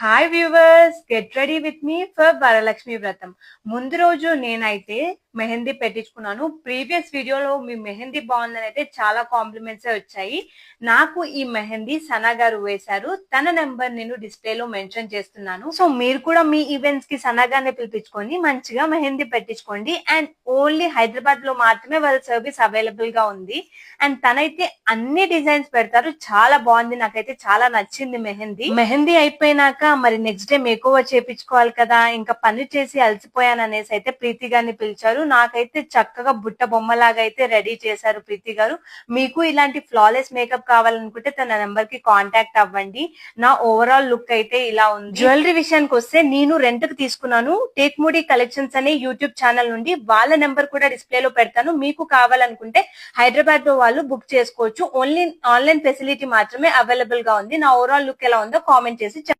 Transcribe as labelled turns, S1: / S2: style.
S1: Hi viewers, get ready with me for Varalakshmi వ్రతం. ముందు రోజు నేనైతే మెహందీ పెట్టించుకున్నాను. ప్రీవియస్ వీడియోలో మీ మెహందీ బాగుందని అయితే చాలా కాంప్లిమెంట్స్ వచ్చాయి. నాకు ఈ మెహందీ సనా గారు వేశారు. తన నెంబర్ నేను డిస్ప్లేలో మెన్షన్ చేస్తున్నాను. సో మీరు కూడా మీ ఈవెంట్స్ కి సనా గారిని పిలిపించుకొని మంచిగా మెహందీ పెట్టించుకోండి. అండ్ ఓన్లీ హైదరాబాద్ లో మాత్రమే వాళ్ళ సర్వీస్ అవైలబుల్ గా ఉంది. అండ్ తనైతే అన్ని డిజైన్స్ పెడతారు. చాలా బాగుంది, నాకైతే చాలా నచ్చింది మెహందీ అయిపోయినాక మరి నెక్స్ట్ డే మేక్ ఓవర్ చేపించుకోవాలి కదా, ఇంకా పని చేసి అలసిపోయాను అనేసి అయితే ప్రీతి గారిని పిలిచారు. నాకైతే చక్కగా బుట్ట బొమ్మలాగా అయితే రెడీ చేశారు ప్రీతి గారు. మీకు ఇలాంటి ఫ్లాలెస్ మేకప్ కావాలనుకుంటే తన నెంబర్ కి కాంటాక్ట్ అవ్వండి. నా ఓవరాల్ లుక్ అయితే ఇలా ఉంది. జ్యువెలరీ విషయానికి వస్తే నేను రెంట్ కి తీసుకున్నాను. టేక్ మూడీ కలెక్షన్స్ అనే యూట్యూబ్ ఛానల్ నుండి. వాళ్ళ నెంబర్ కూడా డిస్ప్లే లో పెడతాను. మీకు కావాలనుకుంటే హైదరాబాద్ లో వాళ్ళు బుక్ చేసుకోవచ్చు. ఓన్లీ ఆన్లైన్ ఫెసిలిటీ మాత్రమే అవైలబుల్ గా ఉంది. నా ఓవరాల్ లుక్ ఎలా ఉందో కామెంట్ చేసి